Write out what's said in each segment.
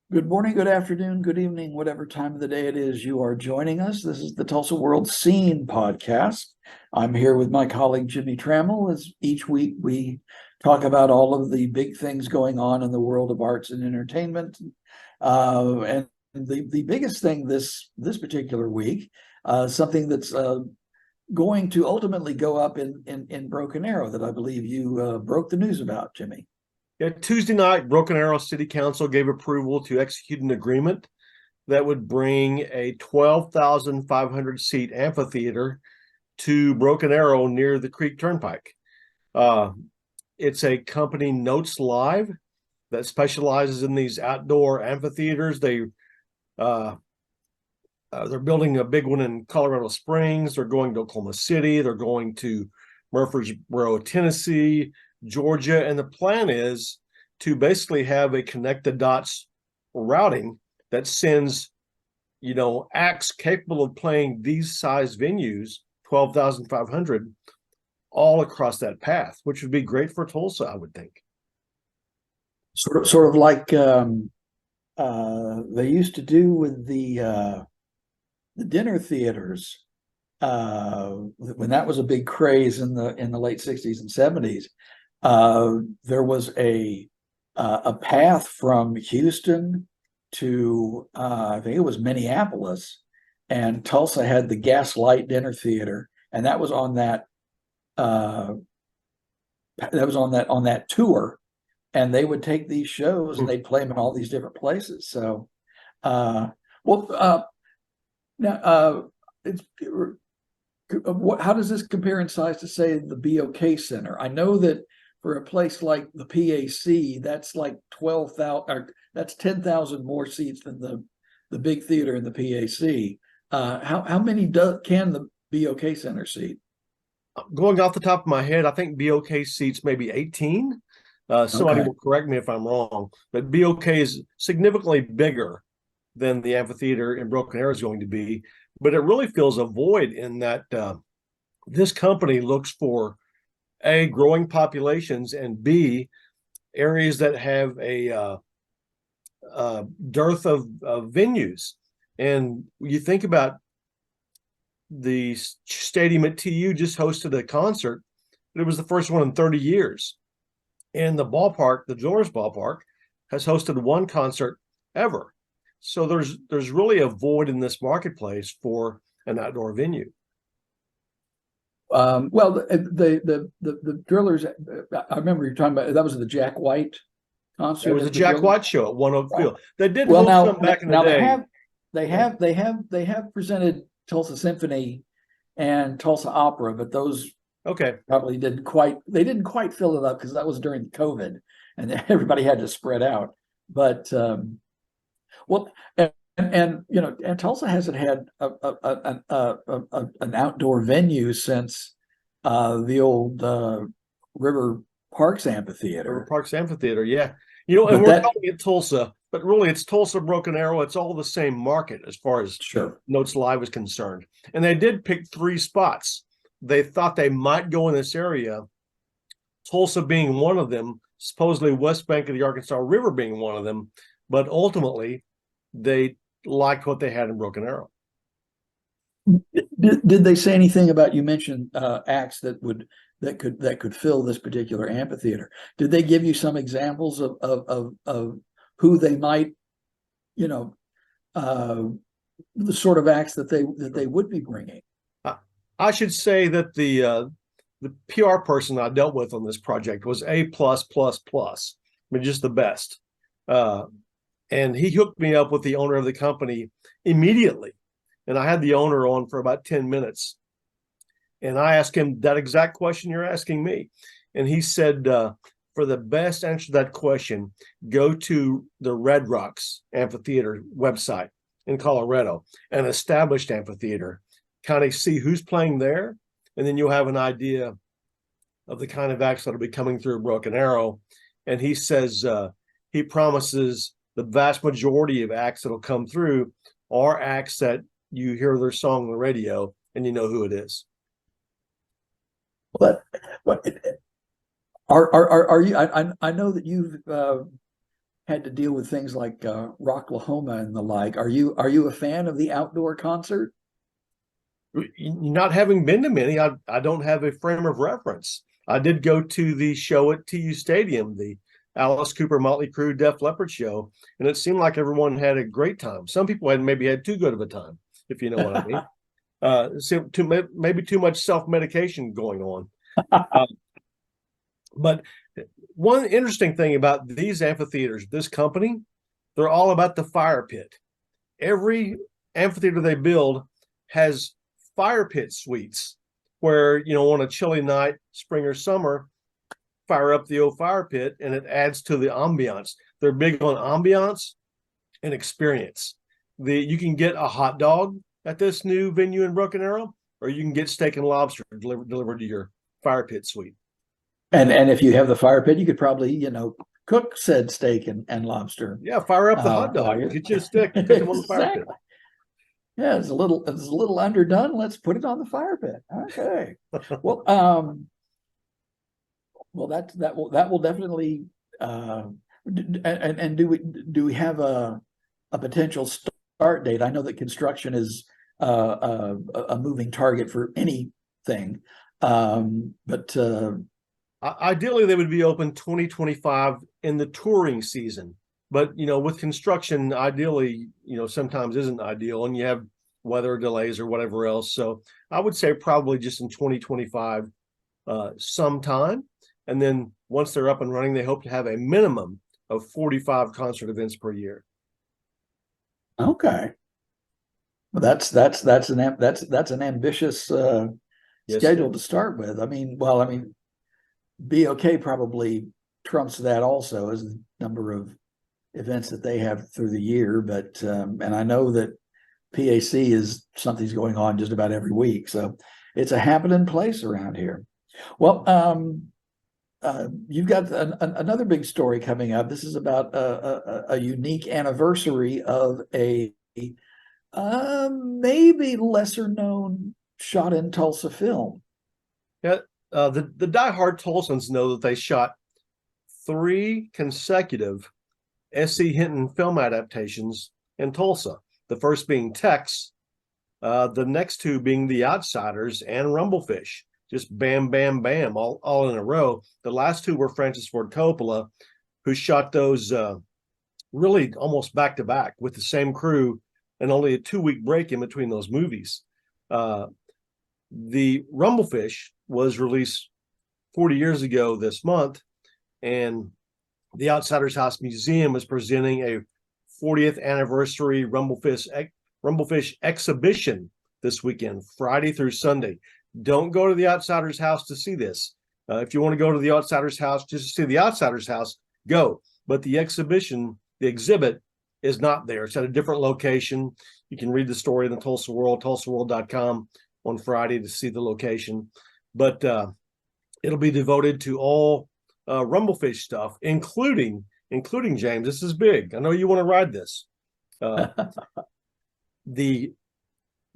Good morning, good afternoon, good evening, whatever time of the day it is you are joining us. This is the Tulsa World Scene podcast. I'm here with my colleague Jimmy Trammell. As each week we talk about all of the big things going on in the world of arts and entertainment. And the biggest thing this particular week, something that's going to ultimately go up in Broken Arrow that I believe you broke the news about, Jimmy. Yeah, Tuesday night, Broken Arrow City Council gave approval to execute an agreement that would bring a 12,500 seat amphitheater to Broken Arrow near the Creek Turnpike. Uh, it's a company, Notes Live, that specializes in these outdoor amphitheaters. They're building a big one in Colorado Springs. They're going to Oklahoma City. They're going to Murfreesboro, Tennessee, Georgia, and the plan is to basically have a connect the dots routing that sends, acts capable of playing these size venues, 12,500, all across that path, which would be great for Tulsa, I would think. Sort of like they used to do with the dinner theaters when that was a big craze in the late 60s and 70s. There was a path from Houston to I think it was Minneapolis, and Tulsa had the Gaslight Dinner Theater, and that was on that tour, and they would take these shows and they'd play them in all these different places. So, uh, well, now it's. How does this compare in size to, say, the BOK Center? I know that for a place like the PAC, that's like 12,000, or that's 10,000 more seats than the big theater in the PAC. How many can the BOK Center seat? Going off the top of my head, I think BOK seats maybe 18. Somebody Okay. will correct me if I'm wrong, but BOK is significantly bigger than the amphitheater in Broken Arrow is going to be. But it really fills a void in that this company looks for A, growing populations, and B, areas that have a dearth of venues. And you think about the stadium at TU just hosted a concert. It was the first one in 30 years. And the ballpark, the Jewelers Ballpark, has hosted one concert ever. So there's really a void in this marketplace for an outdoor venue. Well, the Drillers. I remember you talking about that was the Jack White It concert was a at the Jack Drillers. White show at One Oak Right. Field. They did Well, host now some back in the now day. they have presented Tulsa Symphony and Tulsa Opera, but those Okay. probably didn't quite fill it up because that was during COVID and everybody had to spread out. But well, and Tulsa hasn't had an outdoor venue since the old River Parks River Amphitheater. Parks Amphitheater, yeah. And But we're that calling it Tulsa, but really it's Tulsa Broken Arrow. It's all the same market as far as Sure. Notes Live is concerned. And they did pick three spots. They thought they might go in this area, Tulsa being one of them, supposedly West Bank of the Arkansas River being one of them, but ultimately they liked what they had in Broken Arrow. Did they say anything about, you mentioned acts that could fill this particular amphitheater? Did they give you some examples of who they might, you know, uh, the sort of acts that they would be bringing? I should say that the PR person I dealt with on this project was A plus plus plus. I mean, just the best. Uh, and he hooked me up with the owner of the company immediately. And I had the owner on for about 10 minutes. And I asked him that exact question you're asking me. And he said, for the best answer to that question, go to the Red Rocks Amphitheater website in Colorado, an established amphitheater, kind of see who's playing there. And then you'll have an idea of the kind of acts that'll be coming through Broken Arrow. And he says he promises the vast majority of acts that'll come through are acts that you hear their song on the radio and you know who it is. But are you? I know that you've had to deal with things like Rocklahoma and the like. Are you a fan of the outdoor concert? Not having been to many, I don't have a frame of reference. I did go to the show at TU Stadium, the Alice Cooper Motley Crue Def Leppard show, and it seemed like everyone had a great time. Some people maybe had too good of a time, if you know what I mean. Maybe too much self-medication going on. But one interesting thing about these amphitheaters, this company, they're all about the fire pit. Every amphitheater they build has fire pit suites where, on a chilly night, spring or summer, fire up the old fire pit and it adds to the ambiance. They're big on ambiance and experience. You can get a hot dog at this new venue in Broken Arrow, or you can get steak and lobster delivered to your fire pit suite. And if you have the fire pit, you could probably, cook said steak and lobster. Yeah, fire up the hot dog. Get you a stick, put them on the fire pit. Yeah, it's a little underdone. Let's put it on the fire pit. Okay. Well, that will definitely. And do we have a potential start date? I know that construction is a moving target for anything, but ideally they would be open 2025 in the touring season. But with construction, ideally, sometimes isn't ideal, and you have weather delays or whatever else. So I would say probably just in 2025 sometime. And then once they're up and running, they hope to have a minimum of 45 concert events per year. Okay. Well, that's an ambitious schedule to start with. I mean, BOK probably trumps that also as the number of events that they have through the year. But and I know that PAC is something's going on just about every week, so it's a happening place around here. Well, you've got another big story coming up. This is about a unique anniversary of a maybe lesser known shot in Tulsa film. Yeah, the diehard Tulsans know that they shot 3 consecutive S.E. Hinton film adaptations in Tulsa. The first being Tex, the next 2 being The Outsiders and Rumblefish. Just bam, bam, bam, all in a row. The last 2 were Francis Ford Coppola, who shot those really almost back to back with the same crew and only a 2-week break in between those movies. The Rumblefish was released 40 years ago this month, and the Outsiders House Museum is presenting a 40th anniversary Rumblefish exhibition this weekend, Friday through Sunday. Don't go to the Outsiders House to see this. If you want to go to the Outsiders House just to see the Outsiders House, go. But the exhibit is not there. It's at a different location. You can read the story in the Tulsa World, tulsaworld.com on Friday to see the location. But it'll be devoted to all Rumblefish stuff, including James. This is big. I know you want to ride this. The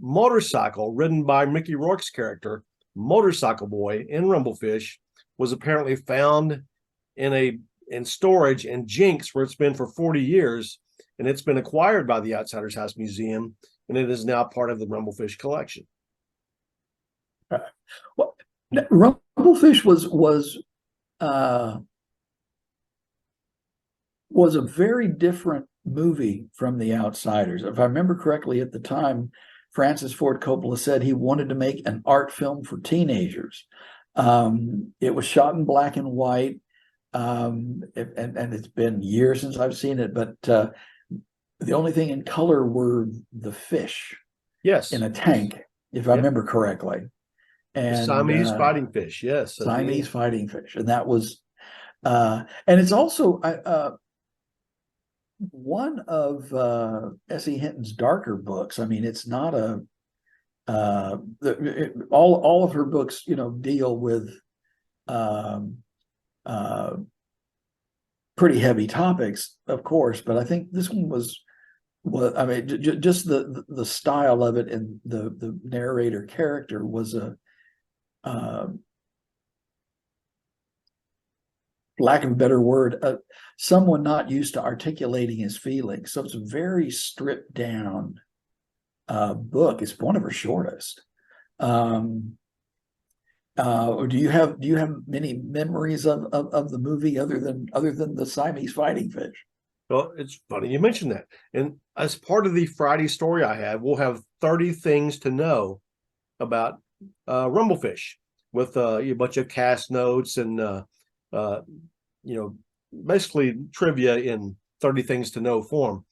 motorcycle ridden by Mickey Rourke's character, Motorcycle Boy in Rumblefish, was apparently found in storage in Jinx, where it's been for 40 years, and it's been acquired by the Outsiders House Museum, and it is now part of the Rumblefish collection. Well, Rumblefish was a very different movie from The Outsiders. If I remember correctly, at the time, Francis Ford Coppola said he wanted to make an art film for teenagers. It was shot in black and white, and it's been years since I've seen it, but the only thing in color were the fish, yes, in a tank, if I remember correctly. And Siamese fighting fish, yes. Siamese fighting fish. And that was, and it's also one of S.E. Hinton's darker books. I mean, it's not all of her books, deal with pretty heavy topics, of course, but I think this one was I mean, just the style of it, and the narrator character was lack of a better word, someone not used to articulating his feelings. So it's a very stripped down book. It's one of her shortest. Or do you have many memories of the movie other than the Siamese fighting fish? Well, it's funny you mentioned that. And as part of the Friday story I have, we'll have 30 things to know about Rumblefish with a bunch of cast notes and basically trivia in 30 things to know form.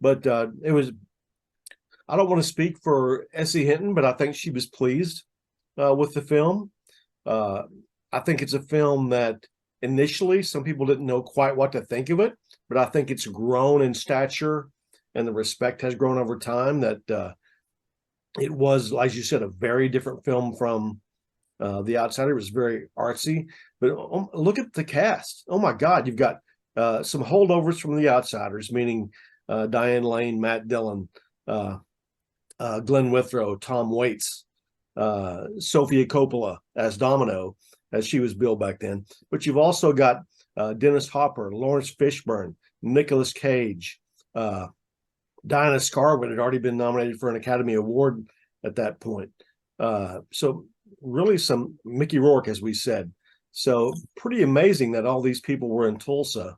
But it was, I don't want to speak for Essie Hinton, but I think she was pleased with the film. I think it's a film that initially some people didn't know quite what to think of it, but I think it's grown in stature and the respect has grown over time. That it was, as you said, a very different film from The Outsider. It was very artsy, but look at the cast. Oh my God, you've got some holdovers from The Outsiders, meaning Diane Lane, Matt Dillon, Glenn Withrow, Tom Waits, Sofia Coppola as Domino, as she was billed back then. But you've also got Dennis Hopper, Lawrence Fishburne, Nicolas Cage, Dinah Scarwin had already been nominated for an Academy Award at that point. So really some Mickey Rourke, as we said. So pretty amazing that all these people were in Tulsa.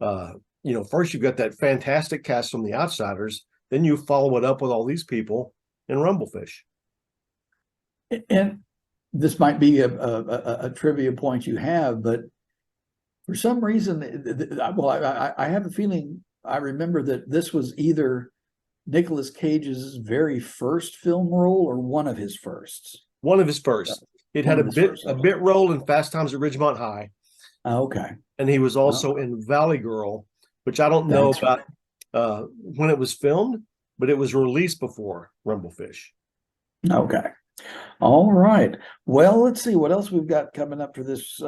First you've got that fantastic cast from The Outsiders, then you follow it up with all these people in Rumblefish. And this might be a trivia point you have, but for some reason, I have a feeling I remember that this was either Nicolas Cage's very first film role or one of his firsts. One of his first. It had a bit role in Fast Times at Ridgemont High. Okay. And he was also in Valley Girl, which I don't know about when it was filmed, but it was released before Rumblefish. Okay. All right. Well, let's see what else we've got coming up for this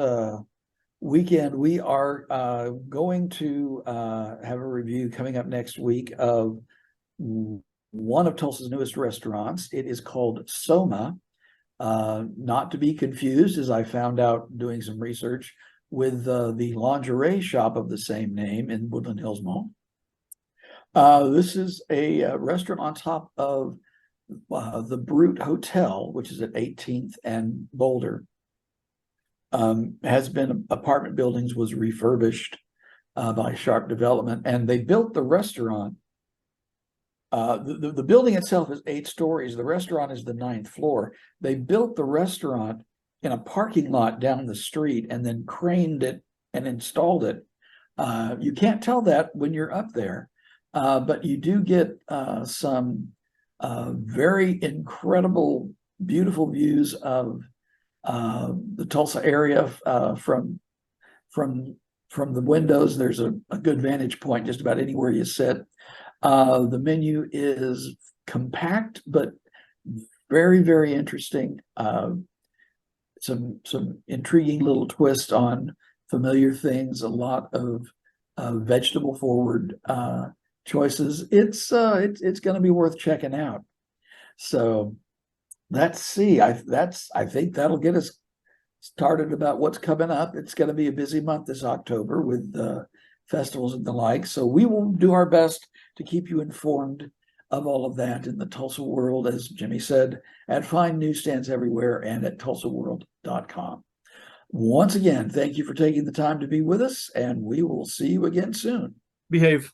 weekend. We are going to have a review coming up next week of one of Tulsa's newest restaurants. It is called Soma, not to be confused, as I found out doing some research, with the lingerie shop of the same name in Woodland Hills Mall. This is a restaurant on top of the Brute Hotel, which is at 18th and Boulder. Has been apartment buildings, was refurbished by Sharp Development, and they built the restaurant. The building itself is 8 stories. The restaurant is the 9th floor. They built the restaurant in a parking lot down the street and then craned it and installed it. You can't tell that when you're up there, but you do get some very incredible, beautiful views of the Tulsa area from the windows. There's a good vantage point just about anywhere you sit. The menu is compact but very, very interesting. Some intriguing little twist on familiar things. A lot of vegetable forward choices. It's going to be worth checking out. So let's see. I think that'll get us started about what's coming up. It's going to be a busy month this October with festivals and the like. So we will do our best to keep you informed of all of that in the Tulsa World, as Jimmie said, at fine newsstands everywhere and at tulsaworld.com. Once again, thank you for taking the time to be with us, and we will see you again soon. Behave.